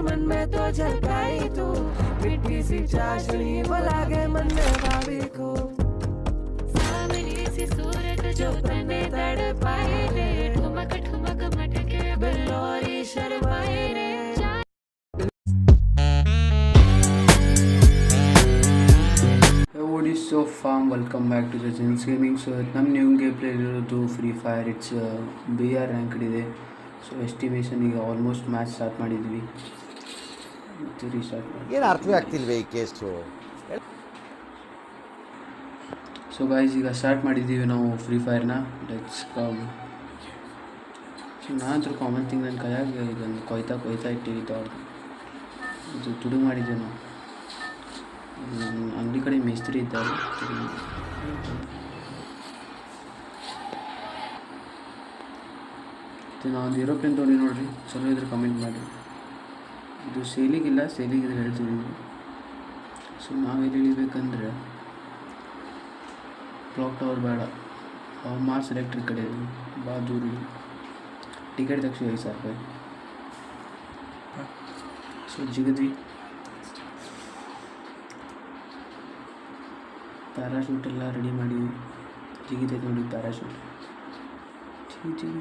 मन में तो झलकाई तू, मिट्टी सी चाशनी वो लागे मन में भाभी को, सामने सी सूरत जो बने तड़पाए रे, ठुमक ठुमक मटके बिल्लोरी शर्माए रे. What is so fun? Welcome back to the Jens Gaming. So ನಮ್ಮ ನ್ಯೂ ಗೇಮ್ ಪ್ಲೇ ಇರೋದು free fire. It's BR ranked ಇದೆ. ಸೊ ಎಸ್ಟಿಮೇಷನ್ ಈಗ ಆಲ್ಮೋಸ್ಟ್ ಮ್ಯಾಚ್ ಸ್ಟಾರ್ಟ್ ಮಾಡಿದ್ವಿ, ಮತ್ತೆ ರೀಸ್ಟಾರ್ಟ್ ಮಾಡಿ. ಏನು ಅರ್ಥವೇ ಆಗ್ತಿಲ್ವೇ ಈ ಕೇಸು. ಸೊ ಗೈಸ್ ಈಗ ಸ್ಟಾರ್ಟ್ ಮಾಡಿದ್ದೀವಿ ನಾವು ಫ್ರೀ ಫೈರ್ನ. Let's come. ಸೊ ನಾನಂತರ ಕಾಮನ್ ಥಿಂಗ್ ನನ್ನ ಕೈಯಾಗ ಇದನ್ನು ಕೊಯ್ತಾ ಇಟ್ಟಿದ್ದು ಇದು ತುಡು ಮಾಡಿದ್ದೆ ನಾವು. ಅಂಗಡಿ ಕಡೆ ಮೇಸ್ತ್ರಿ ಇದ್ದಾರೆ. ಮತ್ತು ನಾವೊಂದು ಏರೋಪ್ಲೇನ್ ತೊಗೊಂಡು ನೋಡಿರಿ, ಚಲೋ ಇದ್ರೆ ಕಮೆಂಟ್ ಮಾಡಿ. ಇದು ಸೇಲಿಗಿಲ್ಲ, ಸೇಲಿಗಿದ್ರೆ ಹೇಳ್ತೀವಿ ನೀವು. ಸೊ ನಾವೆಲ್ಲಿ ಇಳಿಬೇಕಂದ್ರೆ ಕ್ಲಾಕ್ ಟವರ್ ಬೇಡ, ಮಾರ್ಸ್ ಎಲೆಕ್ಟ್ರಿಕ್ ಕಡೆ ಭಾಳ ದೂರ ಇಳಿ. ಟಿಕೆಟ್ ತಕ್ಷಣ 5,000 ರೂಪಾಯಿ. ಸೊ ಜಿಗಿದ್ವಿ. ಪ್ಯಾರಾಶೂಟ್ ಎಲ್ಲ ರೆಡಿ ಮಾಡಿ ಜಿಗಿತೈತೆ ನೋಡಿ ಪ್ಯಾರಾಶೂಟ್. ಜಿಗಿ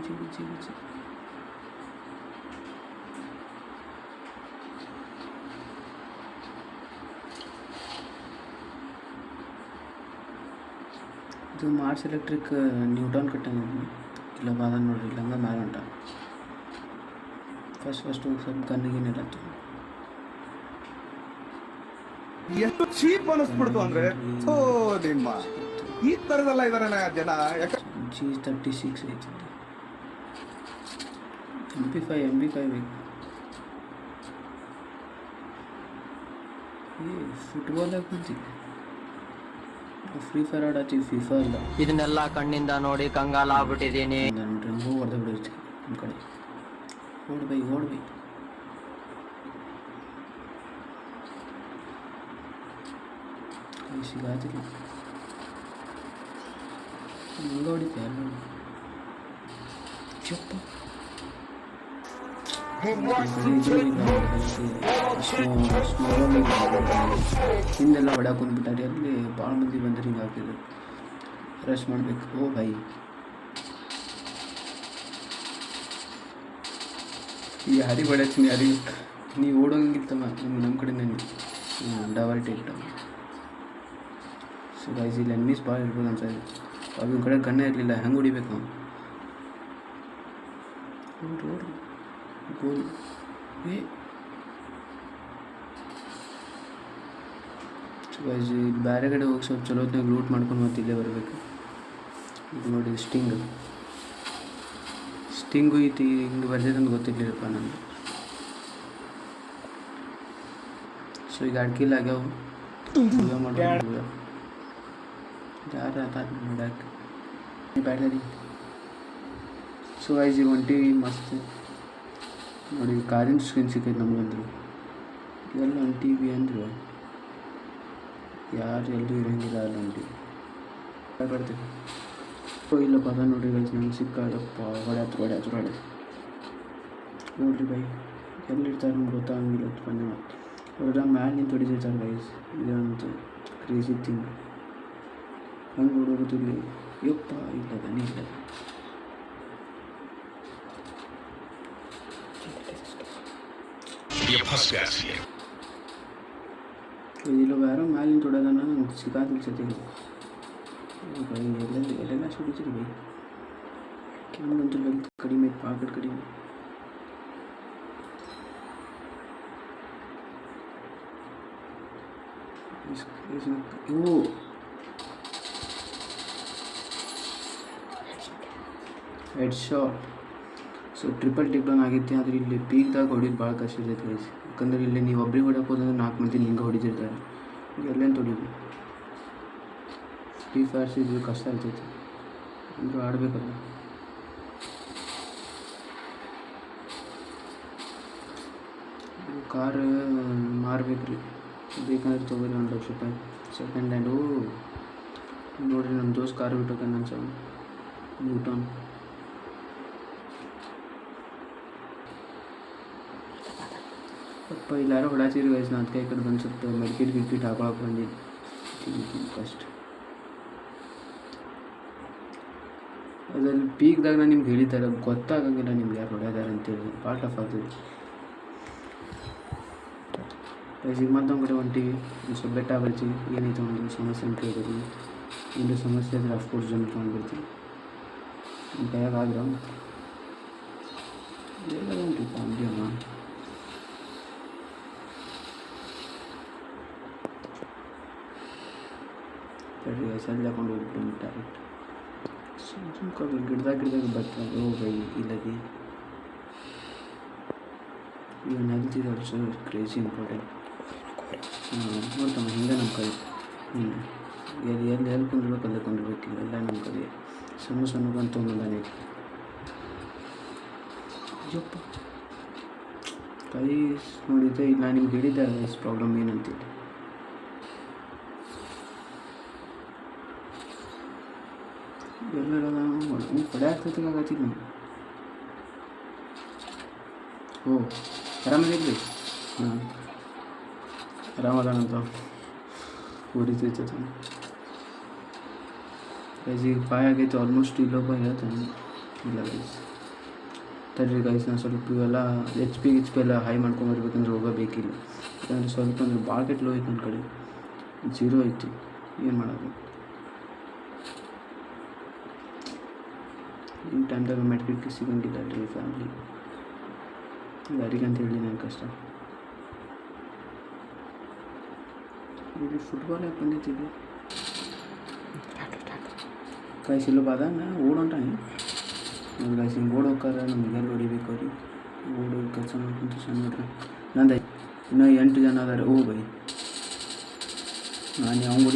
ಇದು ಮಾರ್ಸ್ ಎಲೆಕ್ಟ್ರಿಕ್ ನ್ಯೂಟನ್ ಕಟ್ಟಂಗೆ ಇಲ್ಲ ಬಾದ ನೋಡ್ರಿ, ಇಲ್ಲ ಹಂಗೆ ಮ್ಯಾಲೆ ಹೊಂಟ. ಫಸ್ಟು ಸ್ವಲ್ಪ ಗನ್ನಿಗೇನಿಲ್ಲ ಎಷ್ಟು ಚೀಪ್ ಅನಿಸ್ಬಿಡ್ತು ಅಂದ್ರೆ ನಿಮ್ಮ ಈ ತರದೆಲ್ಲ ಇದಾರೆ ಜನ. G36 ಐತಿ. MP5 ಬೇಕು. ಫುಟ್ಬಾಲ್ ಹಾಕಂತೀವಿ, ಫ್ರೀ ಫೈರ್ ಆಡತ್ತೀವಿ, ಫಿಫಾ ಅಲ್ಲ. ಇದನ್ನೆಲ್ಲ ಕಣ್ಣಿಂದ ನೋಡಿ ಕಂಗಾಲ ಆಗ್ಬಿಟ್ಟಿದ್ದೀನಿ. ನೋಡ್ರಿ ಹಂಗೂ ಹೊಡೆದ ಬಿಡುತ್ತೆ ನಮ್ಮ ಕಡೆ. ಓಡ್ಬೈ ಸಿಗಾತಿಲ್ಲ. ಹಂಗೆ ಹೊಡಿತೆ ಎಲ್ಲ ಚಪ್ಪ. ಹಿಂದೆಲ್ಲ ಹೊಡ್ಯಾಕೆ ಕುಂದ್ಬಿಟ್ಟಾರೆ. ಅಲ್ಲಿ ಭಾಳ ಮಂದಿ ಬಂದ್ರೆ ಹಿಂಗೆ ಆಗ್ತಿದ್ರು. ರಶ್ ಮಾಡಬೇಕು. ಓ ಭಾಯಿ ಯಾರಿಗೆ ಹೊಡ್ಯಾತೀನಿ, ಯಾರಿಗೆ ನೀವು ಓಡೋಂಗಿತ್ತಮ್ಮ ನಮ್ಮ ಕಡೆನೇ ಡಬಲ್ ಟೇಕ್. ಸೊ ಗೈಸ್ ಇಲ್ಲಿ ಎನ್ಮೀಸ್ ಭಾಳ ಇರ್ಬೋದು ಅನ್ಸೋದು. ಅವ್ನ ಕಡೆ ಗನ್ನೇ ಇರಲಿಲ್ಲ, ಹೆಂಗೆ ಹೊಡಿಬೇಕು ನಾವು? ಗೋಲ್ ಸೊ ಗೈಸ್ ಇಲ್ಲಿ ಬೇರೆ ಕಡೆ ಹೋಗಿ ಸ್ವಲ್ಪ ಚಲೋತ್ನಾಗ ಲೂಟ್ ಮಾಡ್ಕೊಂಡು ಮತ್ತೆ ಇಲ್ಲೇ ಬರಬೇಕು. ಇದು ನೋಡಿ ಸ್ಟಿಂಗು ಐತಿ, ಹಿಂಗೆ ಬರ್ತಿದೆ ಅಂತ ಗೊತ್ತಿರ್ಲಿಲ್ಲಪ್ಪ ನನಗೆ. ಸೊ ಈಗ ಅಡ್ಕಿಲ್ಲ ಆಗ್ಯಾವ ಮಾಡೋದು. ಯಾರು ನೋಡಕ್ಕೆ ಬ್ಯಾಟರಿ. ಸೊ ಗೈಸ್ ಈಗ ಹೊಂಟಿವಿ ಮಸ್ತ್ ನೋಡಿ. ಕಾರಿನ ಸ್ಕ್ರೀನ್ ಸಿಕ್ಕೈತೆ ನಮಗಂದ್ರು. ಎಲ್ಲ ಹೊಂಟಿವಿ ಅಂದ್ರೆ ಯಾರು ಎಲ್ಲರೂ ಇರೋಂಗಿಲ್ಲ, ಅಲ್ಲಿ ಹೊಂಟಿವಿ ಬರ್ತೀವಿ. ಸೊ ಇಲ್ಲ ಬದ ನೋಡ್ರಿ ಗೈಸ್, ನಂಗೆ ಸಿಕ್ಕಾಡಪ್ಪ ಹೊಡ್ಯಾತ್ರ ನೋಡ್ರಿ ಬೈ ಎಲ್ಲಿರ್ತಾರೆ ನಮ್ಗೆ ಗೊತ್ತಾಗಂಗಿಲ್ಲ. ಬಂದೆ ಮತ್ತೆ ಅವ್ರ ಮ್ಯಾಲೆ ನಿಂತು ಹೊಡಿತಿರ್ತಾರೆ ಗೈಸ್. ಇದಂತ ಕ್ರೇಜಿ ಥಿಂಗ್. ಹಂಗೆ ಹುಡುಗುತ್ತಿಲ್ಲ. ಯಪ್ಪ ಇಲ್ಲ ಇಲ್ಲ ಇಲ್ಲ ಬೇರೆ ಮ್ಯಾಲಿನ ತೊಡೋದನ್ನ ನಂಗೆ ಸಿಕ್ಕಾತಿಲ್ಲ ಸತಿಗೆ. ಬೈ ಎಲ್ಲೆಲ್ಲ ಸುಡಿತೀರಿ ಬೈ. ಕ್ಯಾಮ್ರಂತೂ ಹೆಲ್ತ್ ಕಡಿಮೆ, ಪಾಕೆಟ್ ಕಡಿಮೆ. ಇವು head shot. So triple take down ಆಗೈತಿ. ಆದರೆ ಇಲ್ಲಿ ಪೀಕ್ದಾಗ ಹೊಡಿಯೋದು ಭಾಳ ಕಷ್ಟ ಇರ್ತೈತೆ ಗೈಸ್. ಯಾಕಂದ್ರೆ ಇಲ್ಲಿ ನೀವು ಒಬ್ರಿಗೆ ಹೊಡಕ್ಕೆ ಹೋದಂದ್ರೆ 4 ಮಂದಿ ಹಿಂಗೆ ಹೊಡಿತಿರ್ತಾರೆ. ಎಲ್ಲೇನು ತೊಡಿದು ಫ್ರೀ ಫೈರ್ಸ್ ಇದು ಕಷ್ಟ ಇರ್ತೈತಿ, ಅಂದರೂ ಆಡಬೇಕಲ್ಲ. ಕಾರ್ ಮಾರ್ಬೇಕು ರೀ, ಬೇಕಂದ್ರೆ ತೊಗೊರಿ 1 ಲಕ್ಷ ರೂಪಾಯಿ ಸೆಕೆಂಡ್ ಹ್ಯಾಂಡು. ನೋಡಿರಿ ನಮ್ಮ ದೋಸ್ತ್ ಕಾರ್ ಬಿಟ್ಟೋಕೆ ನನ್ನ ಸೌಂಡ್ ನ್ಯೂಟನ್. ಅಪ್ಪ ಇಲ್ಲಾರೋ ಹೊಡಾಚಿರಿ ಗೈಸ್, ನಾನು ಅದಕ್ಕೆ ಈ ಕಡೆ ಬಂದು ಸ್ವಲ್ಪ ಗಿಟ್ಕಿಟ್ ಹಾಕೊಳಕ್ಕೆ ಬಂದಿದ್ದು ಫಸ್ಟ್. ಅದ್ರಲ್ಲಿ ಪೀಕ್ದಾಗ ನಾನು ನಿಮ್ಗೆ ಹೇಳಿದ್ದಾರೆ, ಗೊತ್ತಾಗಂಗಿಲ್ಲ ನಿಮ್ಗೆ ಯಾರು ಹೊಡ್ಯಾದಾರೆ ಅಂತೇಳಿ, ಭಾಳ ಟಫ್ ಆಗ್ತದೆ ಗೈಸ್. ಈಗ ಮತ್ತೊಂದು ಕಡೆ ಹೊಂಟಿವಿ, ಒಂದು ಸ್ವಲ್ಪ ಬೆಟ್ಟ ಬರ್ತೀವಿ, ಏನೈತೆ ಒಂದು ಸಮಸ್ಯೆ ಅಂತ ಕೇಳಿದ್ರಿ. ಒಂದು ಸಮಸ್ಯೆ ಆದರೆ ಅಫ್ಕೋರ್ಸ್ ಜನ ತೊಗೊಂಡ್ಬಿಡ್ತೀವಿ. ನಿಮ್ಮ ಕೈಯಾಗ ಆದ್ರೆ ಎಲ್ಲ ಉಂಟು ಫ್ಯಾಮಿಲಿ ಅಮ್ಮ. ಸರಿ ಸೈಡ್ ಹಾಕೊಂಡು ಹೋಗ್ಬಿಟ್ಟು ಡೈರೆಕ್ಟ್ ಸುಮ್ಕೊಂಡು ಗಿಡದಾಗ ಬರ್ತಾರೆ. ಓ ಬೈ ಇಲ್ಲದಿ even health is also crazy important. ನೋಡ್ತಮ್ಮ ಹಿಂಗೆ ನಮ್ಮ ಕೈ ಎಲ್ಲಿ ಕುಂದಿರ್ಬೇಕು ಅಲ್ಲೇ ಕುಂದಿರ್ಬೇಕಿಲ್ಲ, ಎಲ್ಲ ನಮ್ಮ ಕೈ ಸಣ್ಣ ಬಂತು ಬಂದಾನೆ. ಅಯ್ಯಪ್ಪ ಕೈ ನೋಡಿದ್ದೆ, ಈಗ ನಾನು ನಿಮ್ಗೆ ಹೇಳಿದ್ದೆ ಇಷ್ಟು ಪ್ರಾಬ್ಲಮ್ ಏನಂತೇಳಿ. ಎಲ್ಲರ ಪಡೆ ಆಗ್ತೈತೆ ಆಗತ್ತೀವಿ ನಾವು. ಓ ಆರಾಮದಿರ್ರಿ? ಹಾಂ ಆರಾಮದಾನಂತ ಉರಿತೈತೆ ಗೈಸ್. ಈಗ ಪಾಯ ಆಗೈತೆ ಆಲ್ಮೋಸ್ಟ್, ಇಲ್ಲೊಬ್ಬ ಹೇಳ್ತಾನೆ ಇಲ್ಲ ಗೈಸ್. ತರ್ರಿ ಗೈಸ್, ನಾನು ಸ್ವಲ್ಪ ಇವೆಲ್ಲ ಎಚ್ ಪಿ ಎಲ್ಲ ಹೈ ಮಾಡ್ಕೊಂಬರ್ಬೇಕಂದ್ರೆ ಹೋಗಬೇಕಿಲ್ಲ, ಯಾಕಂದರೆ ಸ್ವಲ್ಪ ಅಂದ್ರೆ ಭಾಳ ಕೆಟ್ಟ ಲೋ ಐತೆ ನನ್ನ ಕಡೆ, 0 ಐತಿ. ಏನು ಮಾಡೋದು ಈ ಟೈಮ್ದಾಗ ಮೆಟ್ರಿಕ್ ಸಿಗಂಗಿಲ್ಲ ರೀ ಫ್ಯಾಮ್ಲಿ, ಯಾರಿಗಂತ ಹೇಳಿ ನನ್ನ ಕಷ್ಟ. ಇಲ್ಲಿ ಫುಟ್ಬಾಲ್ ಯಾಕೆ ಬಂದಿದ್ದೀವಿ ಗೈಸ್? ಇಲ್ಲೋ ಬಾದ ಓಡೋಂಟಾನೆ ನೋಡಿ ಗೈಸ್. ಹಿಂಗೆ ಓಡೋಕ್ಕಾರ ನಮ್ಗೆ ಎಲ್ಲಿ ಹೊಡಿಬೇಕು ಅವ್ರಿಗೆ, ಓಡೋ ಕೆಲಸ ಮಾಡ್ಕೊಂತ ಸಣ್ಣ ನೋಡ್ರಿ. ನಂದು ಇನ್ನೂ 8 ಜನ ಅದಾರೆ. ಓ ಬೈ ನಾನು ಅವ್ನು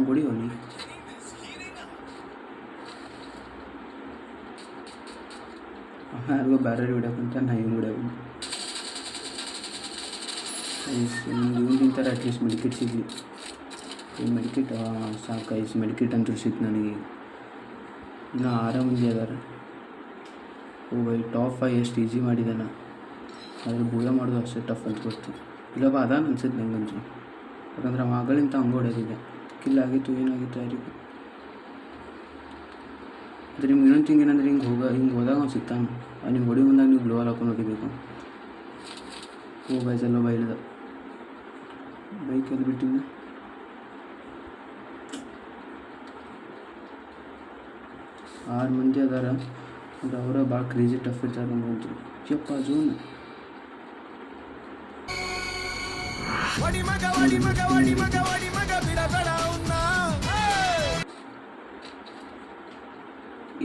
ಹೊಡಿ ಅವನಿ ಯಾರಿಗೋ ಬೇರೆ ಹೊಡ್ಯಾಕಂತ ನಾ ಇವ್ನು ಹೊಡ್ಯಾಕ. ಇವ್ನು ತಿಂತಾರೆ ಅಟ್ಲೀಸ್ಟ್ ಮೆಡಿಕಿಟ್ ಸಿಗಲಿ. ಈ ಮೆಡಿಕಿಟ್ ಸಾಕು ಐಸ್ ಮೆಡಿಕಿಟ್ ಅಂತೂ ಸಿಕ್ತು ನನಗೆ. ಇನ್ನೂ 6 ಮಂದಿ ಅದಾರೆ. ಓ ಬೈ ಟಾಪ್ 5 ಎಷ್ಟು ಈಸಿ ಮಾಡಿದ್ದಾನೆ, ಆದರೆ ಬೂಯ ಮಾಡೋದು ಅಷ್ಟೇ ಟಫ್ ಅಂತ ಗೊತ್ತು. ಇಲ್ಲಪ್ಪ ಅದಾನ ಅನ್ಸುತ್ತೆ ನಂಗಂತೂ, ಯಾಕಂದ್ರೆ ಮಗಳಿಂತ ಹಂಗೆ ಹೊಡೆದಿದೆ. ಕಿಲ್ ಆಗಿತ್ತು ಏನಾಗಿತ್ತು ಯಾರಿಗೂ. ಆದರೆ ನಿಮ್ಗೆ ಇನ್ನೊಂದು ಥಿಂಗ್ ಏನಂದ್ರೆ ಹಿಂಗೆ ಹೋದಾಗ ಅವ್ನು ಸಿಗ್ತಾನೆ, ನಿಮ್ಗೆ ಹೊಡಿ ಮುಂದಾಗ ನೀವು ಗ್ಲೋವಲ್ ಹಾಕೊಂಡು ಹೊಡಿಬೇಕು. ಓ ಗೈಸ್ ಎಲ್ಲ ಬೈಲ್ದ ಬೈಕಲ್ಲಿ ಬಿಟ್ಟಿದ್ದ. ಆರು ಮಂದಿ ಅದಾರ, ಅದು ಅವರ ಭಾಳ ಕ್ರೇಜಿ ಟಫ್ ಇರ್ತಾರೆ ನಮಗಂತೂ. ಯಪ್ಪ ಜೂನ್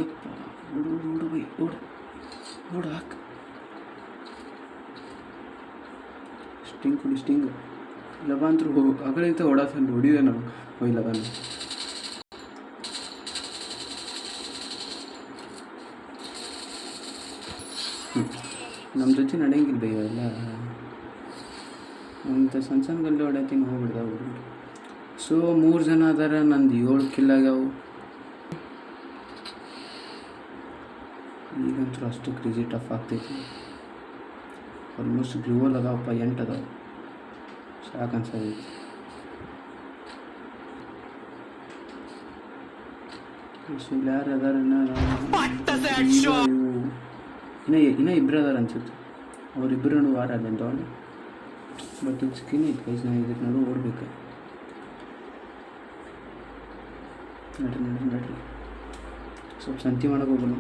ಯಪ್ಪ ಓಡು ಬೈ ಓಡು ಹಾಕ ಸ್ಟಿಂಗ್ ಲಬಾಂತ್ರು ಅಗಳಿಂದ ಓಡಾಡ್ಕೊಂಡು ಹೊಡಿದೆ ನಾವು. ಹೋಯ್ ಲಬಾನ್ ನಮ್ಮ ಜೊತೆ ನಡೆಯಂಗಿಲ್ಲ ಬೈ ಎಲ್ಲ. ಅಂತ ಸಣ್ಣ ಗಲ್ಲಿ ಹೊಡ್ಯಾತೀನಿ ಹೋಗ್ಬಿಡ್ದ ಹುಡುಗರು. ಸೊ 3 ಜನ ಅದಾರ, ನಂದು 7 ಕಿಲ್ ಆಗ್ಯಾವು. ಈಗಂತೂ ಅಷ್ಟು ಕ್ರೇಜಿ ಟಫ್ ಆಗ್ತೈತಿ. ಆಲ್ಮೋಸ್ಟ್ ಗ್ಲೂವಲ್ ಅದಾವಪ್ಪ 8 ಅದಾವ, ಸಾಕು ಅನ್ಸದೈತಿ. ಸೊ ಯಾರು ಅದಾರ ಇನ್ನೂ 2 ಅದಾರ ಅನ್ಸುತ್ತೆ. ಅವರಿಬ್ಬರು ವಾರ ಅದಂತ ಅವಳು. ಬಟ್ ಇದು ಸ್ಕಿನ್ ಐತೆ ಗೈಸ್, ನಾನು ಇದಕ್ಕೆ ನಡು ಓಡ್ಬೇಕು. ನಡ್ರಿ ಸ್ವಲ್ಪ ಸಂತಿ ಮಾಡೋಕೆ ಹೋಗೋಣ.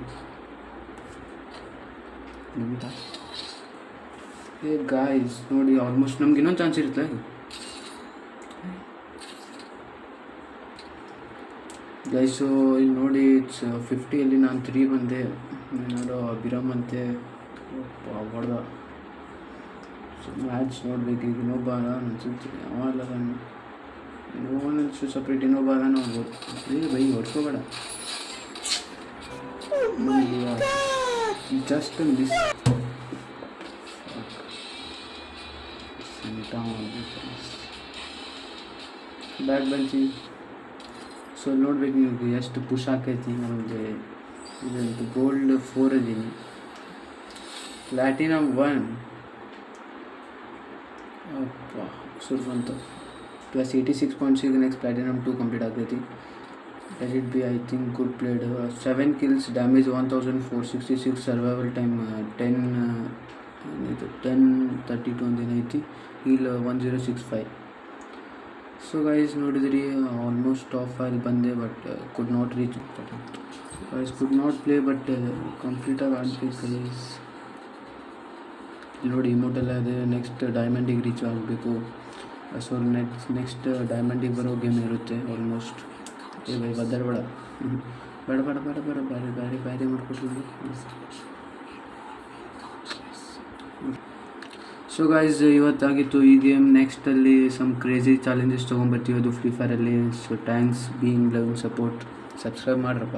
ಏ ಗಾಯ್ಸ್ ನೋಡಿ, ಆಲ್ಮೋಸ್ಟ್ ನಮ್ಗೆ ಇನ್ನೊಂದು ಚಾನ್ಸ್ ಇರುತ್ತೆ ಗೈಸು. ಇಲ್ಲಿ ನೋಡಿ ಇಟ್ಸ್ 50 ನಾನು 3 ಬಂದೆ. ನೋಡೋ ಅಭಿರಾಮ್ ಅಂತೆ ಹೊಡೆದ. ಸೊ ಮ್ಯಾಚ್ ನೋಡ್ಬೇಕು. ಈಗ ಇನ್ನೊಬ್ಬ ಅನ್ಸುತ್ತೆ, ಅಲ್ಲ ಇನ್ನೊಂದು ಸಪ್ರೇಟ್ ಇನ್ನೊಬ್ಬ ಅದಾನ ಹೋಗ್ಬೋದು. ಬೈ ಹೊಡ್ಕೋಬೇಡ, ಜಸ್ಟ್ ಮಿಸ್. ಬ್ಯಾಕ್ ಬಂಚಿ. ಸೊ ನೋಡ್ಬೇಕು ನೀವು ಎಷ್ಟು ಪುಷ್ ಹಾಕೈತಿ. ನಮಗೆ ಇದಂತೂ ಗೋಲ್ಡ್ 4 ಇದೀನಿ, ಪ್ಲಾಟಿನಮ್ 1. ಅಪ್ಪ ಸುರು ಅಂತ ಪ್ಲಸ್ 86 ಪಾಯಿಂಟ್ಸಿಗೆ ನೆಕ್ಸ್ಟ್ ಪ್ಲಾಟಿನಮ್ 2 ಕಂಪ್ಲೀಟ್ ಆಗ್ತೈತಿ. Let it be, I think good played. 7 kills, damage 1466, survival time 1032 ಒಂದೇನೈತಿ, ಹೀಲ್ 1065. ಸೊ ಗೈಸ್ ನೋಡಿದ್ರಿ ಆಲ್ಮೋಸ್ಟ್ ಟಾಪ್ ಅಲ್ಲಿ ಬಂದೆ, but could not reach. Guys could not play, but ಕಂಪ್ಲೀಟಾಗಿ ಆಡ್ಬೇಕು ಗೈಸ್. ನೋಡಿ ಇಮೋಟೆಲ್ಲ ಅದೇ ನೆಕ್ಸ್ಟ್ ಡೈಮಂಡಿಗೆ ರೀಚ್ ಆಗಬೇಕು. ಸೊ ನೆಕ್ಸ್ಟ್ ಡೈಮಂಡಿಗೆ ಬರೋ ಗೇಮ್ ಇರುತ್ತೆ ಆಲ್ಮೋಸ್ಟ್. ಬೈ ಬದರ್ ಬೇಡ ಬೇಡ ಬೇಡ ಬೇಡ ಬೇಡ ಬೇರೆ ಬೇರೆ ಬೇರೆ ಮಾಡ್ಕೊಟ್ರಿ. ಸೊ ಗೈಸ್ ಇವತ್ತಾಗಿತ್ತು ಈ ಗೇಮ್. ನೆಕ್ಸ್ಟಲ್ಲಿ ಸಮ್ ಕ್ರೇಜಿ ಚಾಲೆಂಜಸ್ ತೊಗೊಂಬರ್ತೀವಿ ಅದು ಫ್ರೀ ಫೈರಲ್ಲಿ. So thanks being love support. Subscribe ಮಾಡ್ರಪ್ಪ.